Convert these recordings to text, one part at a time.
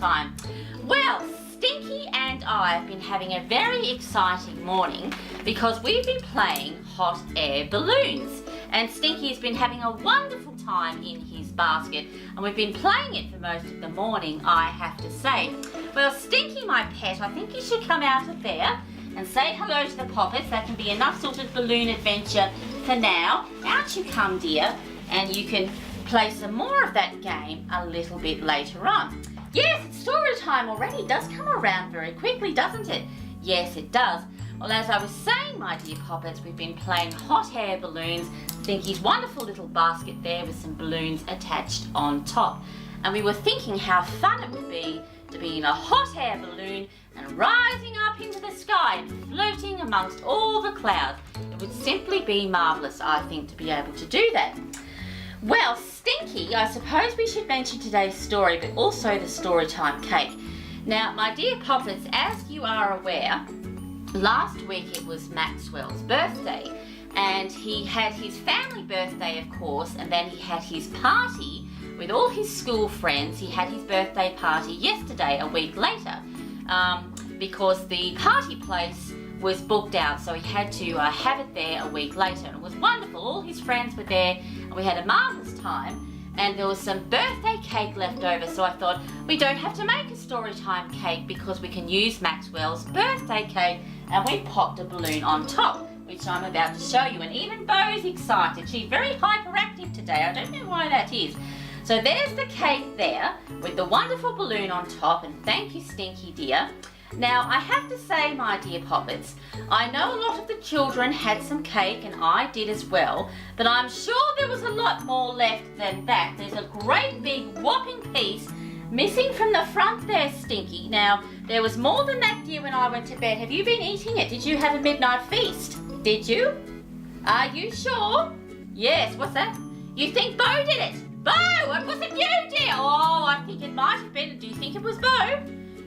time. Well, Stinky and I have been having a very exciting morning because we've been playing hot air balloons. And Stinky has been having a wonderful time in his basket, and we've been playing it for most of the morning, I have to say. Well, Stinky, my pet, I think you should come out of there and say hello to the poppets. That can be enough sort of balloon adventure for now. Out you come, dear, and you can play some more of that game a little bit later on. Yes, it's story time already. It does come around very quickly, doesn't it? Yes, it does. Well, as I was saying, my dear poppets, we've been playing hot air balloons. Stinky's wonderful little basket there with some balloons attached on top. And we were thinking how fun it would be to be in a hot air balloon and rising up into the sky and floating amongst all the clouds. It would simply be marvellous, I think, to be able to do that. Well, Stinky, I suppose we should mention today's story, but also the storytime cake. Now, my dear poppets, as you are aware, last week it was Maxwell's birthday, and he had his family birthday, of course, and then he had his party with all his school friends. He had his birthday party yesterday, a week later, because the party place was booked out, so he had to have it there a week later. And it was wonderful. All his friends were there, and we had a marvellous time. And there was some birthday cake left over, so I thought we don't have to make a storytime cake because we can use Maxwell's birthday cake, and we popped a balloon on top, which I'm about to show you. And even Bo's excited. She's very hyperactive today. I don't know why that is. So there's the cake there with the wonderful balloon on top, and thank you, Stinky dear. Now, I have to say, my dear poppets, I know a lot of the children had some cake, and I did as well, but I'm sure there was a lot more left than that. There's a great big whopping piece missing from the front there, Stinky. Now, there was more than that, dear, when I went to bed. Have you been eating it? Did you have a midnight feast? Did you? Are you sure? Yes, what's that? You think Bo did it? Bo, it wasn't you, dear. Oh, I think it might have been. Do you think it was Bo?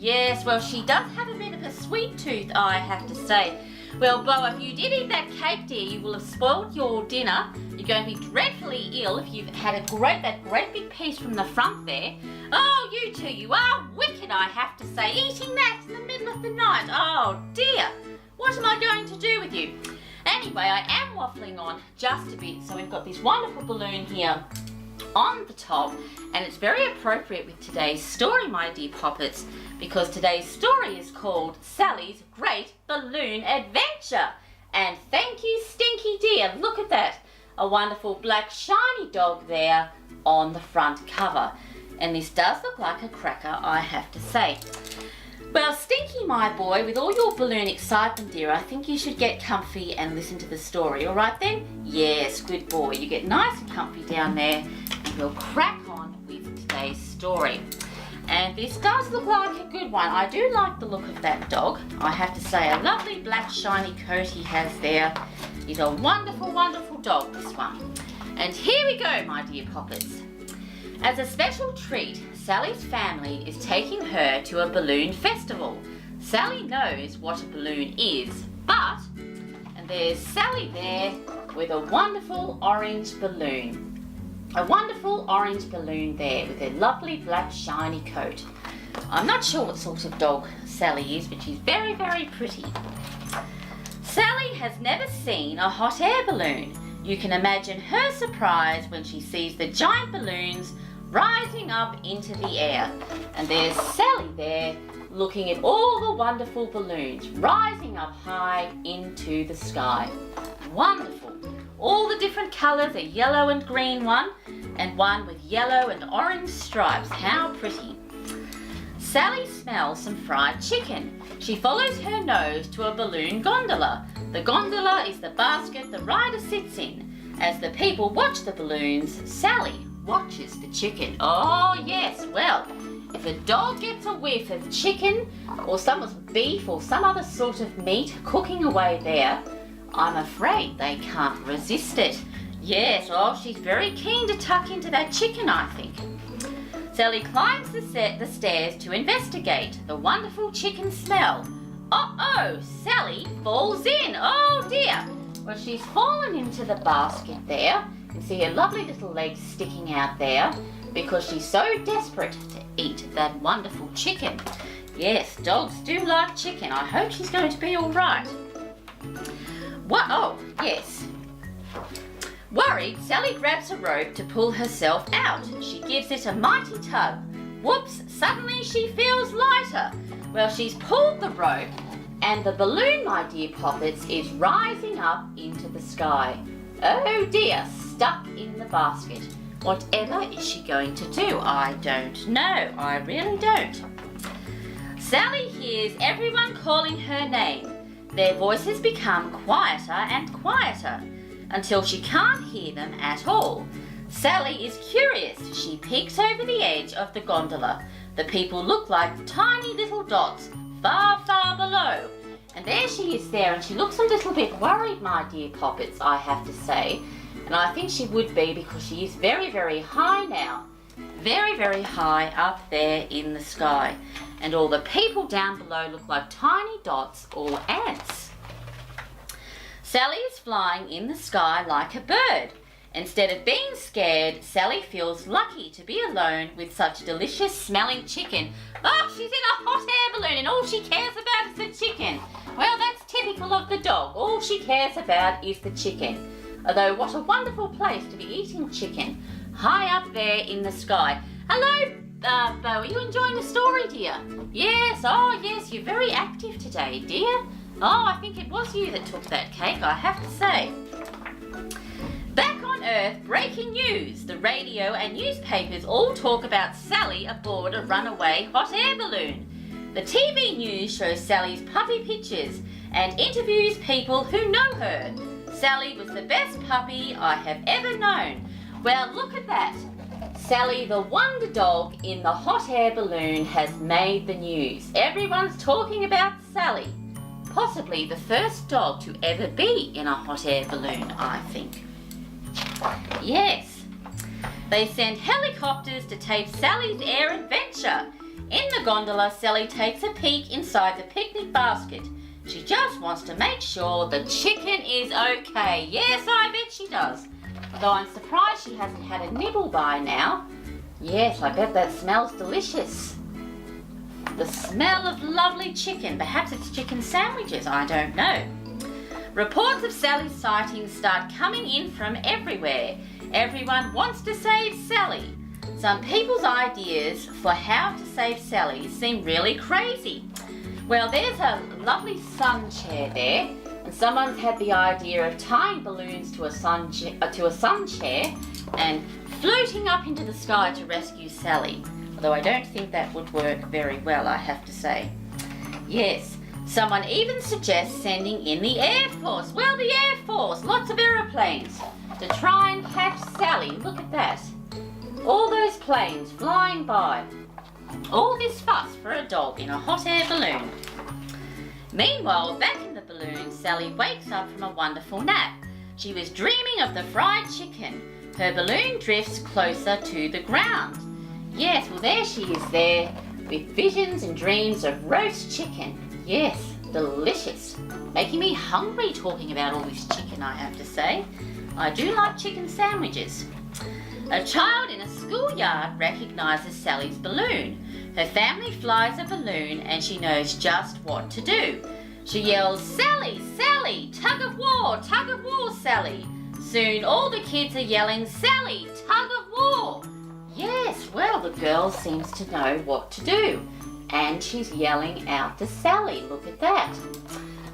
Yes, well, she does have a bit of a sweet tooth, I have to say. Well, Bo, if you did eat that cake, dear, you will have spoiled your dinner. You're going to be dreadfully ill if you've had that great big piece from the front there. Oh, you two, you are wicked, I have to say, eating that in the middle of the night. Oh, dear. What am I going to do with you? Anyway, I am waffling on just a bit. So we've got this wonderful balloon here on the top, and it's very appropriate with today's story, my dear poppets, because today's story is called Sally's Great Balloon Adventure. And thank you, Stinky dear. Look at that. A wonderful black shiny dog there on the front cover. And this does look like a cracker, I have to say. Well, Stinky, my boy, with all your balloon excitement, dear, I think you should get comfy and listen to the story. All right then? Yes, good boy. You get nice and comfy down there, and we'll crack on with today's story. And this does look like a good one. I do like the look of that dog. I have to say, a lovely black shiny coat he has there. He's a wonderful, wonderful dog, this one. And here we go, my dear poppets. As a special treat, Sally's family is taking her to a balloon festival. Sally knows what a balloon is, but, and there's Sally there with a wonderful orange balloon. A wonderful orange balloon there with a lovely black shiny coat. I'm not sure what sort of dog Sally is, but she's very, very pretty. Sally has never seen a hot air balloon. You can imagine her surprise when she sees the giant balloons rising up into the air. And there's Sally there looking at all the wonderful balloons rising up high into the sky. Wonderful. All the different colours, a yellow and green one, and one with yellow and orange stripes. How pretty. Sally smells some fried chicken. She follows her nose to a balloon gondola. The gondola is the basket the rider sits in. As the people watch the balloons, Sally watches the chicken. Oh yes, well, if a dog gets a whiff of chicken or some beef or some other sort of meat cooking away there, I'm afraid they can't resist it. Yes, oh, she's very keen to tuck into that chicken, I think. Sally climbs the stairs to investigate the wonderful chicken smell. Uh-oh, Sally falls in. Oh dear. Well, she's fallen into the basket there. You can see her lovely little legs sticking out there. because she's so desperate to eat that wonderful chicken. Yes, dogs do like chicken. I hope she's going to be all right. What? Oh, yes. Worried, Sally grabs a rope to pull herself out. She gives it a mighty tug. Whoops, suddenly she feels lighter. Well, she's pulled the rope and the balloon, my dear Poppets, is rising up into the sky. Oh dear, stuck in the basket. Whatever is she going to do? I don't know. I really don't. Sally hears everyone calling her name. Their voices become quieter and quieter until she can't hear them at all. Sally is curious. She peeks over the edge of the gondola. The people look like tiny little dots far, far below. And there she is there, and she looks a little bit worried, my dear Poppets, I have to say. And I think she would be because she is very, very high now. Very, very high up there in the sky. And all the people down below look like tiny dots or ants. Sally is flying in the sky like a bird. Instead of being scared, Sally feels lucky to be alone with such delicious smelling chicken. Oh, she's in a hot air balloon and all she cares about is the chicken. Well, that's typical of the dog. All she cares about is the chicken. Although, what a wonderful place to be eating chicken. High up there in the sky. Hello, Bo, are you enjoying the story, dear? Yes, oh yes, you're very active today, dear. Oh, I think it was you that took that cake, I have to say. Back on Earth, breaking news. The radio and newspapers all talk about Sally aboard a runaway hot air balloon. The TV news shows Sally's puppy pictures and interviews people who know her. Sally was the best puppy I have ever known. Well, look at that. Sally, the wonder dog in the hot air balloon, has made the news. Everyone's talking about Sally. Possibly the first dog to ever be in a hot air balloon, I think. Yes. They send helicopters to tape Sally's air adventure. In the gondola, Sally takes a peek inside the picnic basket. She just wants to make sure the chicken is okay. Yes, I bet she does. Though I'm surprised she hasn't had a nibble by now. Yes, I bet that smells delicious. The smell of lovely chicken. Perhaps it's chicken sandwiches, I don't know. Reports of Sally's sightings start coming in from everywhere. Everyone wants to save Sally. Some people's ideas for how to save Sally seem really crazy. Well, there's a lovely sun chair there, and someone's had the idea of tying balloons to a sun chair and floating up into the sky to rescue Sally. Although I don't think that would work very well, I have to say. Yes, someone even suggests sending in the Air Force. Well, the Air Force, lots of aeroplanes to try and catch Sally. Look at that. All those planes flying by. All this fuss for a dog in a hot air balloon. Meanwhile, back in the balloon, Sally wakes up from a wonderful nap. She was dreaming of the fried chicken. Her balloon drifts closer to the ground. Yes, well there she is there with visions and dreams of roast chicken. Yes, delicious. Making me hungry talking about all this chicken, I have to say. I do like chicken sandwiches. A child in a schoolyard recognises Sally's balloon. Her family flies a balloon and she knows just what to do. She yells, "Sally, Sally, tug of war, Sally." Soon all the kids are yelling, "Sally, tug of war." Yes, well, the girl seems to know what to do. And she's yelling out to Sally. Look at that.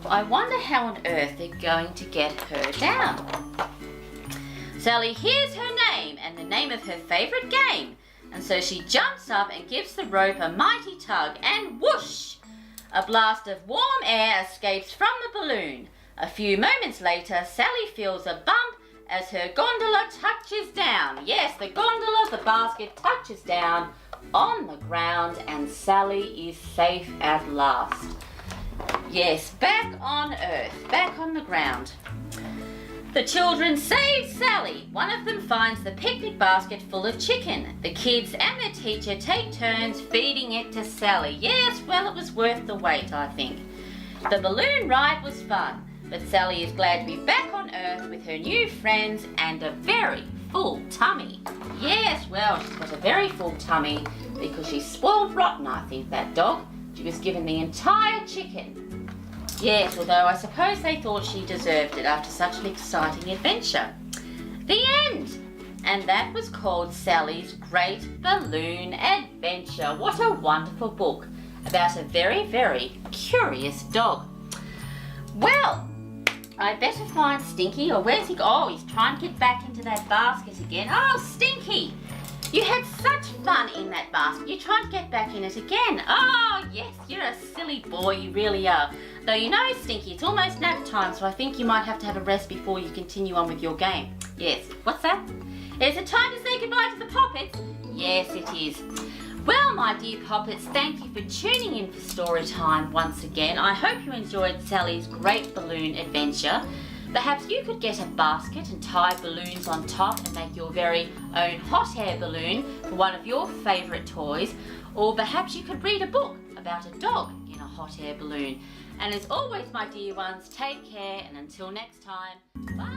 I wonder how on earth they're going to get her down. Sally hears her name and the name of her favourite game. And so she jumps up and gives the rope a mighty tug and whoosh! A blast of warm air escapes from the balloon. A few moments later, Sally feels a bump as her gondola touches down. Yes, the gondola, the basket touches down on the ground and Sally is safe at last. Yes, back on Earth, back on the ground. The children save Sally. One of them finds the picnic basket full of chicken. The kids and their teacher take turns feeding it to Sally. Yes, well, it was worth the wait, I think. The balloon ride was fun, but Sally is glad to be back on Earth with her new friends and a very full tummy. Yes, well, she's got a very full tummy because she's spoiled rotten, I think, that dog. She was given the entire chicken. Yes, although I suppose they thought she deserved it after such an exciting adventure. The end! And that was called Sally's Great Balloon Adventure. What a wonderful book about a very, very curious dog. Well, I better find Stinky, or where's he? Oh, he's trying to get back into that basket again. Oh, Stinky! You had such fun in that basket. You tried to get back in it again. Oh, yes, you're a silly boy, you really are. Though you know, Stinky, it's almost nap time, so I think you might have to have a rest before you continue on with your game. Yes, what's that? Is it time to say goodbye to the Poppets? Yes, it is. Well, my dear Poppets, thank you for tuning in for story time once again. I hope you enjoyed Sally's Great Balloon Adventure. Perhaps you could get a basket and tie balloons on top and make your very own hot air balloon for one of your favourite toys. Or perhaps you could read a book about a dog in a hot air balloon. And as always, my dear ones, take care, and until next time, bye.